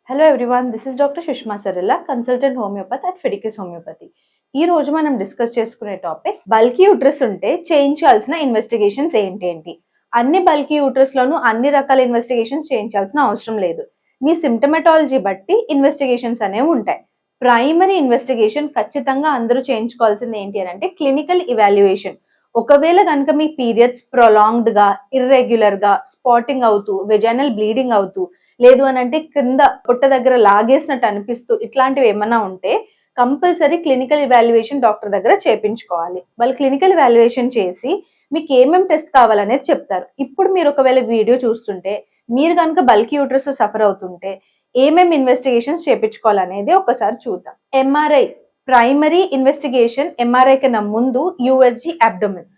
Hello everyone, this is Dr. Sushma Sarilla, consultant homeopath at Fedicus Homeopathy. ఈ రోజు మనం discuss చేసుకునే topic bulky uterus ఉంటే చేయించాల్సిన investigations ఏంటి. అన్ని బల్కీ యూట్రస్ లోనూ అన్ని రకాల ఇన్వెస్టిగేషన్స్ చేయించాల్సిన అవసరం లేదు. మీ సిమ్టమటాలజీ బట్టి ఇన్వెస్టిగేషన్స్ అనేవి ఉంటాయి. ప్రైమరీ ఇన్వెస్టిగేషన్ ఖచ్చితంగా అందరూ చేయించుకోవాల్సింది ఏంటి అని అంటే క్లినికల్ ఇవాల్యుయేషన్. ఒకవేళ కనుక మీ పీరియడ్స్ ప్రొలాంగ్డ్ గా, ఇర్రెగ్యులర్ గా, స్పాటింగ్ అవుతూ, వెజైనల్ బ్లీడింగ్ అవుతూ, లేదు అని అంటే కింద పొట్ట దగ్గర లాగేసినట్టు అనిపిస్తూ ఇట్లాంటివి ఏమన్నా ఉంటే కంపల్సరీ క్లినికల్ ఇవాల్యుయేషన్ డాక్టర్ దగ్గర చేయించుకోవాలి. వాళ్ళు క్లినికల్ ఇవాల్యుయేషన్ చేసి మీకు ఏమేమి టెస్ట్ కావాలనేది చెప్తారు. ఇప్పుడు మీరు ఒకవేళ వీడియో చూస్తుంటే మీరు కనుక బల్కీ యూట్రస్ సఫర్ అవుతుంటే ఏమేమి ఇన్వెస్టిగేషన్స్ చేయించుకోవాలనేది ఒకసారి చూద్దాం. MRI primary investigation. ఎంఆర్ఐ కన్నా ముందు యూఎస్జి అబ్డోమెన్,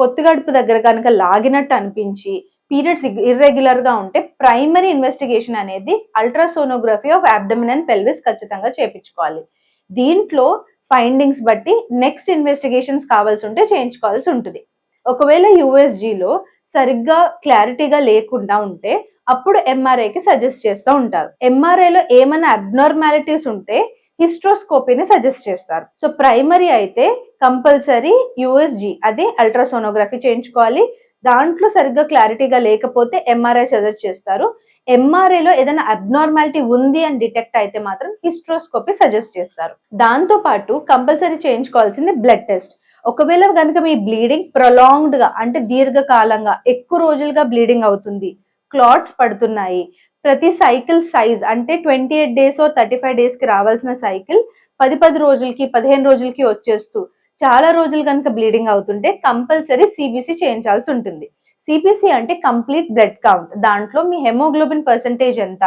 పొత్తుగడుపు దగ్గర కనుక లాగినట్టు అనిపించి పీరియడ్స్ ఇర్రెగ్యులర్ గా ఉంటే ప్రైమరీ ఇన్వెస్టిగేషన్ అనేది ultrasonography of abdomen and pelvis ఖచ్చితంగా చేయించుకోవాలి. దీంట్లో ఫైండింగ్స్ బట్టి నెక్స్ట్ ఇన్వెస్టిగేషన్స్ కావాల్సి ఉంటే చేయించుకోవాల్సి ఉంటుంది. ఒకవేళ యూఎస్జిలో సరిగ్గా క్లారిటీగా లేకుండా ఉంటే అప్పుడు ఎంఆర్ఐకి సజెస్ట్ చేస్తూ ఉంటారు. ఎంఆర్ఐలో ఏమైనా అబ్నార్మాలిటీస్ ఉంటే హిస్ట్రోస్కోపీని సజెస్ట్ చేస్తారు. సో ప్రైమరీ అయితే కంపల్సరీ యూఎస్జి, అదే అల్ట్రాసోనోగ్రఫీ చేయించుకోవాలి. దాంట్లో సరిగ్గా క్లారిటీగా లేకపోతే ఎంఆర్ఐ సజెస్ట్ చేస్తారు. ఎంఆర్ఐలో ఏదైనా అబ్నార్మాలిటీ ఉంది అని డిటెక్ట్ అయితే మాత్రం హిస్ట్రోస్కోపీ సజెస్ట్ చేస్తారు. దాంతో పాటు కంపల్సరీ చేయించుకోవాల్సింది బ్లడ్ టెస్ట్. ఒకవేళ కనుక మీ బ్లీడింగ్ ప్రొలాంగ్డ్ గా అంటే దీర్ఘకాలంగా ఎక్కువ రోజులుగా బ్లీడింగ్ అవుతుంది, క్లాట్స్ పడుతున్నాయి, ప్రతి సైకిల్ సైజ్ అంటే 28 days or 35 days కి రావాల్సిన సైకిల్ 10 రోజులకి 15 రోజులకి వచ్చేస్తూ చాలా రోజులు కనుక బ్లీడింగ్ అవుతుంటే కంపల్సరీ సిబిసి చేయించాల్సి ఉంటుంది. సిబిసి అంటే కంప్లీట్ బ్లడ్ కౌంట్. దాంట్లో మీ హెమోగ్లోబిన్ పర్సంటేజ్ ఎంత,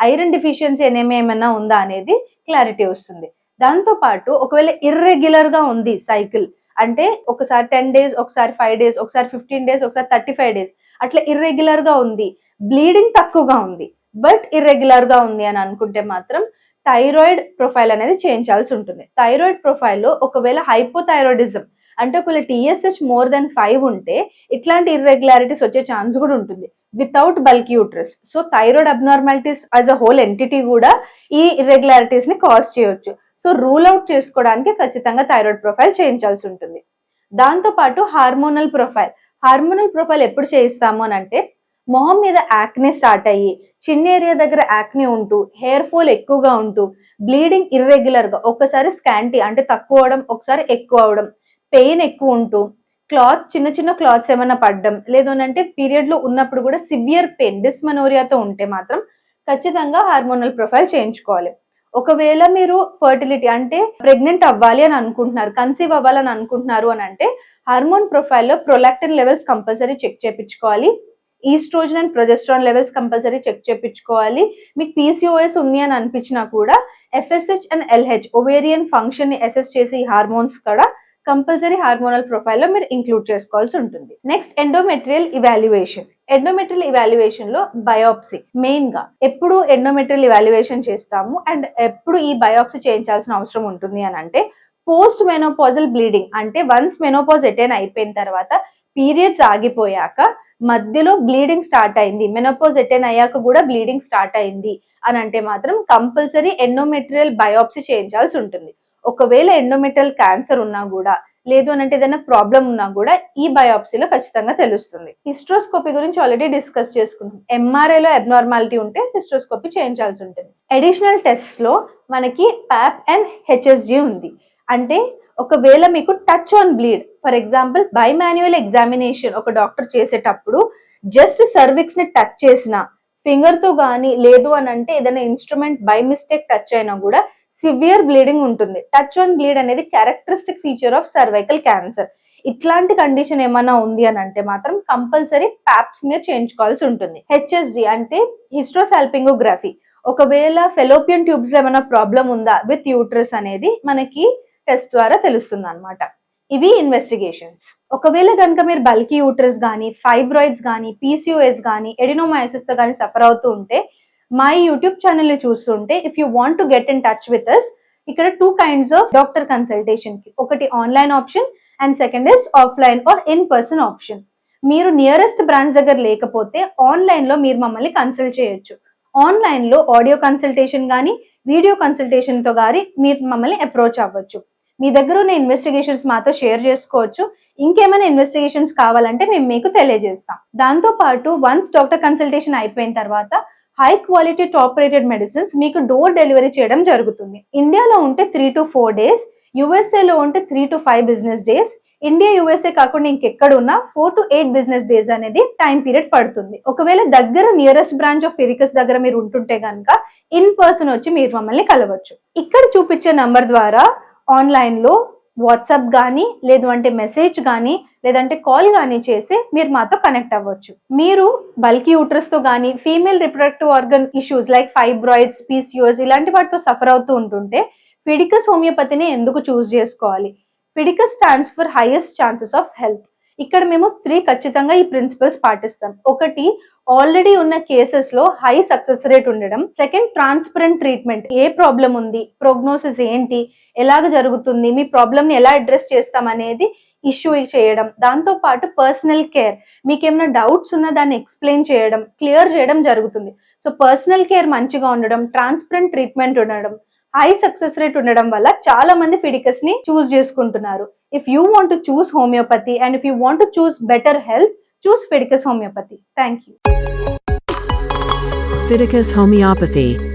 ఐరన్ డిఫిషియన్సీ ఏమైనా ఉందా అనేది క్లారిటీ వస్తుంది. దాంతో పాటు ఒకవేళ ఇర్రెగ్యులర్ గా ఉంది సైకిల్ అంటే ఒకసారి 10 days, ఒకసారి 5 days, ఒకసారి 15 days, ఒకసారి 35 days అట్లా ఇర్రెగ్యులర్ గా ఉంది, బ్లీడింగ్ తక్కువగా ఉంది బట్ ఇర్రెగ్యులర్ గా ఉంది అని అనుకుంటే మాత్రం థైరాయిడ్ ప్రొఫైల్ అనేది చేయించాల్సి ఉంటుంది. థైరాయిడ్ ప్రొఫైల్లో ఒకవేళ హైపోథైరాయిడిజం అంటే ఒకవేళ టీఎస్హెచ్ మోర్ దెన్ 5 ఉంటే ఇట్లాంటి ఇర్రెగ్యులారిటీస్ వచ్చే ఛాన్స్ కూడా ఉంటుంది without bulky uterus. So thyroid abnormalities as a whole entity కూడా ఈ ఇర్రెగ్యులారిటీస్ ని కాజ్ చేయొచ్చు. సో రూల్ అవుట్ చేసుకోవడానికి ఖచ్చితంగా థైరాయిడ్ ప్రొఫైల్ చేయించాల్సి ఉంటుంది. దాంతో పాటు హార్మోనల్ ప్రొఫైల్. హార్మోనల్ ప్రొఫైల్ ఎప్పుడు చేయిస్తాము అని అంటే మొహం మీద యాక్నే స్టార్ట్ అయ్యి చిన్న ఏరియా దగ్గర యాక్నే ఉంటూ హెయిర్ ఫాల్ ఎక్కువగా ఉంటూ బ్లీడింగ్ ఇర్రెగ్యులర్ గా, ఒకసారి స్కాంటీ అంటే తక్కువ అవడం, ఒకసారి ఎక్కువ అవడం, పెయిన్ ఎక్కువ ఉంటూ క్లాత్ చిన్న చిన్న క్లాత్స్ ఏమైనా పడడం, లేదు అంటే పీరియడ్ లో ఉన్నప్పుడు కూడా సివియర్ పెయిన్ డిస్మనోరియాతో ఉంటే మాత్రం ఖచ్చితంగా హార్మోనల్ ప్రొఫైల్ చేయించుకోవాలి. ఒకవేళ మీరు ఫర్టిలిటీ అంటే ప్రెగ్నెంట్ అవ్వాలి అని అనుకుంటున్నారు, కన్సీవ్ అవ్వాలని అనుకుంటున్నారు అని అంటే హార్మోన్ ప్రొఫైల్లో ప్రొలాక్టిన్ లెవెల్స్ కంపల్సరీ చెక్ చేయించుకోవాలి. Oestrogen and progesterone levels compulsory check చేయించుకోవాలి. మీకు పీసీఓఎస్ ఉంది అని అనిపించినా కూడా FSH and LH ovarian function ని అసెస్ చేసి ఈ హార్మోన్స్ కూడా కంపల్సరీ హార్మోనల్ ప్రొఫైల్లో మీరు ఇంక్లూడ్ చేసుకోవాల్సి ఉంటుంది. Next endometrial evaluation. Endometrial evaluation లో బయోప్సీ మెయిన్ గా. ఎప్పుడు ఎండోమెట్రియల్ ఇవాల్యుయేషన్ చేస్తాము అండ్ ఎప్పుడు ఈ బయోప్సీ చేయించాల్సిన అవసరం ఉంటుంది అని అంటే పోస్ట్ మెనోపాజల్ బ్లీడింగ్ అంటే వన్స్ మెనోపాజ్ అటైన్ అయిపోయిన తర్వాత పీరియడ్స్ ఆగిపోయాక మధ్యలో బ్లీడింగ్ స్టార్ట్ అయింది, మెనోపాజ్ అటైన్ అయ్యాక కూడా బ్లీడింగ్ స్టార్ట్ అయింది అని అంటే మాత్రం కంపల్సరీ ఎండోమెట్రియల్ బయోప్సీ చేయించాల్సి ఉంటుంది. ఒకవేళ ఎండోమెట్రియల్ క్యాన్సర్ ఉన్నా కూడా, లేదు అంటే ఏదైనా ప్రాబ్లం ఉన్నా కూడా ఈ బయోప్సీలో ఖచ్చితంగా తెలుస్తుంది. హిస్ట్రోస్కోపీ గురించి ఆల్రెడీ డిస్కస్ చేసుకున్నాం. ఎంఆర్ఐలో అబ్నార్మాలిటీ ఉంటే హిస్ట్రోస్కోపీ చేయించాల్సి ఉంటుంది. అడిషనల్ టెస్ట్ లో మనకి ప్యాప్ అండ్ హెచ్ఎస్జి ఉంది. అంటే ఒకవేళ మీకు touch on bleed, for example by manual examination ఒక డాక్టర్ చేసేటప్పుడు జస్ట్ సర్విక్స్ ని టచ్ చేసిన ఫింగర్ తో గానీ, లేదు అని అంటే ఏదైనా ఇన్స్ట్రుమెంట్ బై మిస్టేక్ టచ్ అయినా కూడా సివియర్ బ్లీడింగ్ ఉంటుంది. టచ్ ఆన్ బ్లీడ్ అనేది characteristic feature of cervical cancer. ఇట్లాంటి కండిషన్ ఏమైనా ఉంది అని అంటే మాత్రం కంపల్సరీ ప్యాప్ స్మియర్ చేయించుకోవాల్సి ఉంటుంది. హెచ్ఎస్జి అంటే హిస్ట్రోసాల్పింగోగ్రఫీ. ఒకవేళ ఫెలోపియన్ ట్యూబ్స్ లో ఏమైనా ప్రాబ్లం ఉందా విత్ యూట్రస్ అనేది మనకి టెస్ట్ ద్వారా తెలుస్తుంది అనమాట. ఇవి ఇన్వెస్టిగేషన్స్. ఒకవేళ కనుక మీరు బల్కీ యూట్రస్ కానీ, ఫైబ్రాయిడ్స్ కానీ, పీసీఓఎస్ కానీ, ఎడినోమైసిస్ తో కానీ సఫర్ అవుతూ ఉంటే మా యూట్యూబ్ ఛానల్ ని చూస్తుంటే if you want to get in touch with us, ఇక్కడ 2 kinds ఆఫ్ డాక్టర్ కన్సల్టేషన్ కి, ఒకటి online option and second is offline or in person option. మీరు నియరెస్ట్ బ్రాంచ్ దగ్గర లేకపోతే ఆన్లైన్ లో మీరు మమ్మల్ని కన్సల్ట్ చేయొచ్చు. ఆన్లైన్లో ఆడియో కన్సల్టేషన్ కానీ వీడియో కన్సల్టేషన్తో కానీ మీరు మమ్మల్ని అప్రోచ్ అవ్వచ్చు. మీ దగ్గర ఉన్న ఇన్వెస్టిగేషన్స్ మాతో షేర్ చేసుకోవచ్చు. ఇంకేమైనా ఇన్వెస్టిగేషన్స్ కావాలంటే మేము మీకు తెలియజేస్తాం. దాంతో పాటు వన్స్ డాక్టర్ కన్సల్టేషన్ అయిపోయిన తర్వాత high quality top rated medicines మీకు డోర్ డెలివరీ చేయడం జరుగుతుంది. ఇండియాలో ఉంటే 3 to 4 days, యుఎస్ఏలో ఉంటే 3 to 5 business days, India USA కాకుండా ఇంకెక్కడ ఉన్నా 4 to 8 బిజినెస్ డేస్ అనేది టైం పీరియడ్ పడుతుంది. ఒకవేళ దగ్గర నియరెస్ట్ బ్రాంచ్ ఆఫ్ ఫిడికస్ దగ్గర మీరు ఉంటుంటే కనుక ఇన్ పర్సన్ వచ్చి మీరు మమ్మల్ని కలవచ్చు. ఇక్కడ చూపించే నంబర్ ద్వారా ఆన్లైన్లో వాట్సాప్ కానీ లేదు అంటే మెసేజ్ కానీ లేదంటే కాల్ కానీ చేసి మీరు మాతో కనెక్ట్ అవ్వచ్చు. మీరు బల్కీ యూట్రస్తో కానీ female reproductive organ issues like fibroids, PCOS ఇలాంటి వాటితో సఫర్ అవుతూ ఉంటుంటే ఫిడికస్ హోమియోపతిని ఎందుకు చూస్ చేసుకోవాలి? Fidicus stands for highest chances of health. ఇక్కడ మేము 3 ఖచ్చితంగా ఈ ప్రిన్సిపల్స్ పాటిస్తాం. ఒకటి, ఆల్రెడీ ఉన్న కేసెస్ లో హై సక్సెస్ రేట్ ఉండడం. Second, transparent treatment. ఏ ప్రాబ్లం ఉంది, ప్రోగ్నోసిస్ ఏంటి, ఎలాగ జరుగుతుంది, మీ ప్రాబ్లమ్ ని ఎలా అడ్రస్ చేస్తాం అనేది ఇష్యూ చేయడం. దాంతో పాటు పర్సనల్ కేర్, మీకు ఏమైనా డౌట్స్ ఉన్నా దాన్ని ఎక్స్ప్లెయిన్ చేయడం, క్లియర్ చేయడం జరుగుతుంది. సో పర్సనల్ కేర్ మంచిగా ఉండడం, ట్రాన్స్పరెంట్ ట్రీట్మెంట్ ఉండడం, హై సక్సెస్ రేట్ ఉండడం వల్ల చాలా మంది ఫిడికస్ ని చూస్ చేసుకుంటున్నారు. If you want to choose homeopathy and if you want to choose better health, choose Fidelis Homeopathy. Thank you. Fidelis Homeopathy.